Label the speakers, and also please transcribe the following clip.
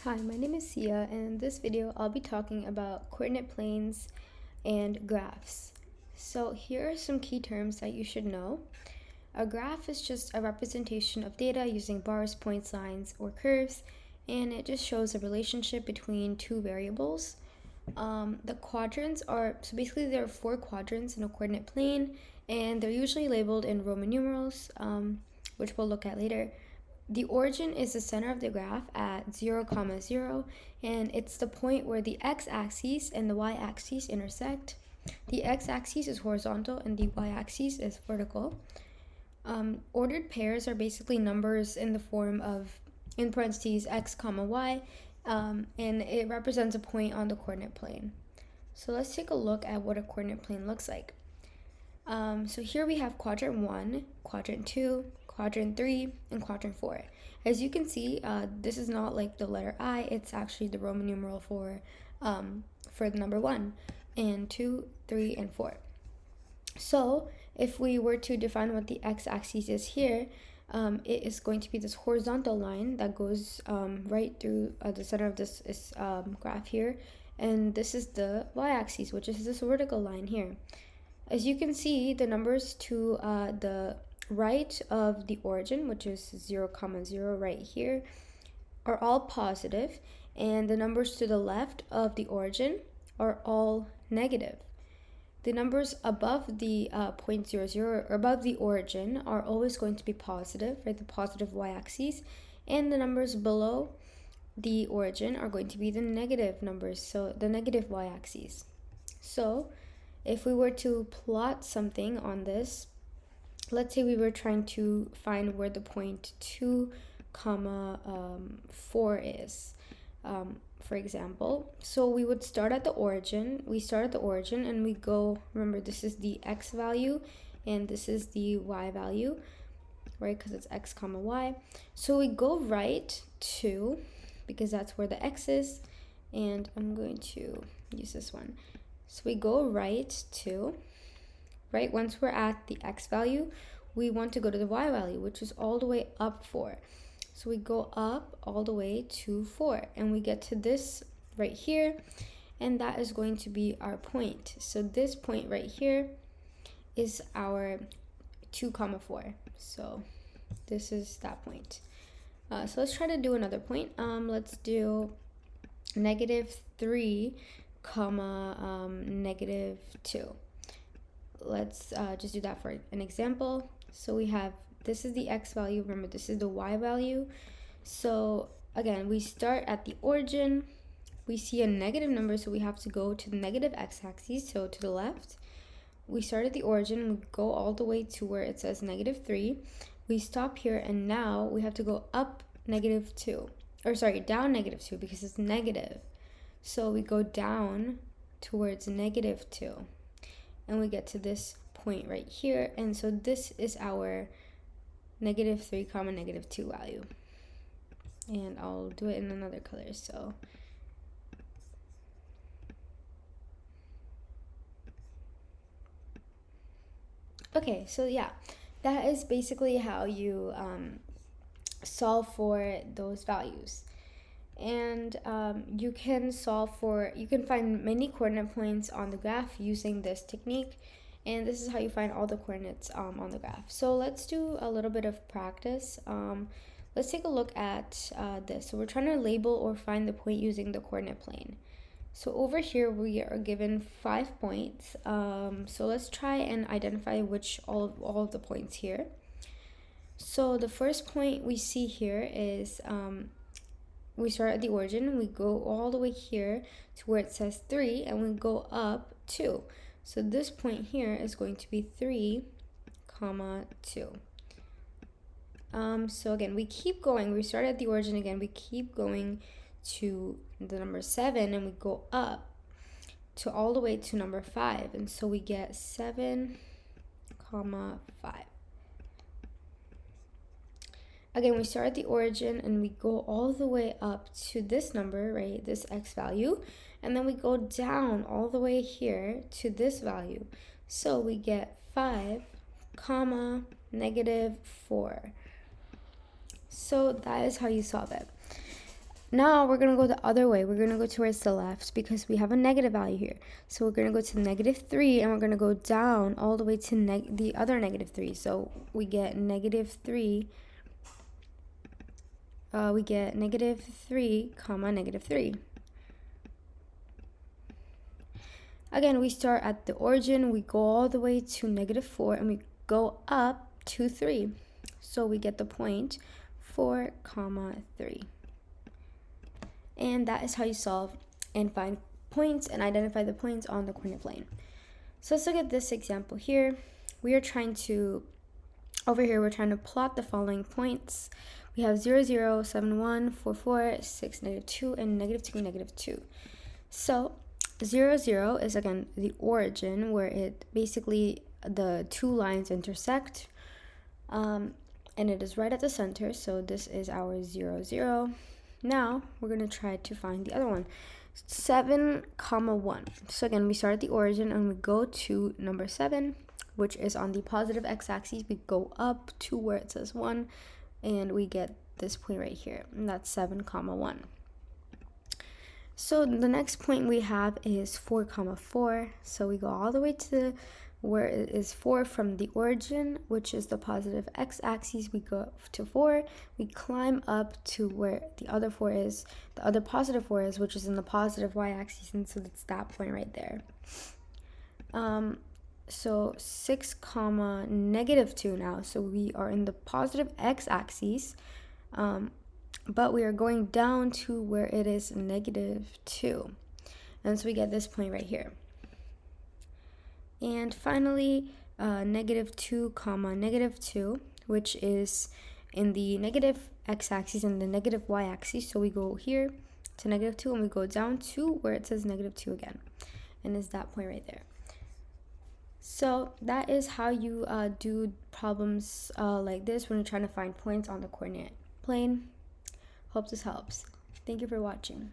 Speaker 1: Hi, my name is Siya, and in this video I'll be talking about coordinate planes and graphs. So here are some key terms that you should know. A graph is just a representation of data using bars, points, lines, or curves, and it just shows a relationship between two variables. The quadrants so basically there are 4 quadrants in a coordinate plane, and they're usually labeled in Roman numerals, which we'll look at later. The origin is the center of the graph at 0, 0, and it's the point where the x-axis and the y-axis intersect. The x-axis is horizontal and the y-axis is vertical. Ordered pairs are basically numbers in the form of, in parentheses, x, y, and it represents a point on the coordinate plane. So let's take a look at what a coordinate plane looks like. So here we have quadrant 1, quadrant 2, quadrant 3, and quadrant 4. As you can see, this is not like the letter I, it's actually the Roman numeral for the number 1, and 2, 3, and 4. So if we were to define what the x-axis is here, it is going to be this horizontal line that goes right through the center of this graph here, and this is the y-axis, which is this vertical line here. As you can see, the numbers to the right of the origin, which is 0, 0 right here, are all positive, and the numbers to the left of the origin are all negative. The numbers above the point 0, 0, or above the origin are always going to be positive, right, the positive y-axis, and the numbers below the origin are going to be the negative numbers, so the negative y-axis. So if we were to plot something on this, let's say we were trying to find where the point 2, 4 is, for example. So we would start at the origin. We start at the origin and we go, remember this is the x value and this is the y value, right, because it's x, y. So we go right to, because that's where the x is, and I'm going to use this one. So we go right to, right, once we're at the x value, we want to go to the y value, which is all the way up 4. So we go up all the way to 4, and we get to this right here, and that is going to be our point. So this point right here is our 2, 4. So this is that point. So let's try to do another point. Let's do -3, -2. Let's just do that for an example. So we have, this is the x value, remember this is the y value. So again, we start at the origin, we see a negative number, so we have to go to the negative x-axis, so to the left. We start at the origin, we go all the way to where it says -3. We stop here, and now we have to go up -2, or sorry, down -2 because it's negative. So we go down towards -2, and we get to this point right here, and so this is our -3, -2 value. And I'll do it in another color. So okay, so yeah, that is basically how you solve for those values. And you can find many coordinate points on the graph using this technique, and this is how you find all the coordinates on the graph. So let's do a little bit of practice. Let's take a look at this. So we're trying to label or find the point using the coordinate plane. So over here we are given 5 points. So let's try and identify all of the points here. So the first point we see here is we start at the origin, we go all the way here to where it says 3, and we go up 2. So this point here is going to be 3, 2. So again, we keep going. We start at the origin again. We keep going to the number 7, and we go up to all the way to number 5. And so we get 7, 5. Again, we start at the origin and we go all the way up to this number, right, this x value, and then we go down all the way here to this value. So we get 5, -4. So that is how you solve it. Now we're going to go the other way. We're going to go towards the left because we have a negative value here. So we're going to go to -3 and we're going to go down all the way to the other -3. So we get -3. We get -3, comma, -3. Again, we start at the origin, we go all the way to -4, and we go up to 3. So we get the point 4, comma, 3. And that is how you solve and find points and identify the points on the coordinate plane. So let's look at this example here. We are trying to, over here, we're trying to plot the following points. We have 0, 0, 7, 1, 4, 4, 6, -2, and -2, -2. So 0, 0 is, again, the origin where it basically, the two lines intersect. And it is right at the center, so this is our 0, 0. Now we're going to try to find the other one, 7, comma, 1. So again, we start at the origin and we go to number 7, which is on the positive x-axis. We go up to where it says 1, and we get this point right here, and that's 7, comma, 1. So the next point we have is 4, comma, 4. So we go all the way to where it is 4 from the origin, which is the positive x-axis. We go to 4, we climb up to where the other 4 is, the other positive 4 is, which is in the positive y-axis, and so it's that point right there. So 6, comma, -2 now. So we are in the positive x-axis, but we are going down to where it is -2. And so we get this point right here. And finally, -2, comma, -2, which is in the negative x-axis and the negative y-axis. So we go here to -2 and we go down to where it says -2 again. And it's that point right there. So that is how you do problems like this when you're trying to find points on the coordinate plane. Hope this helps. Thank you for watching.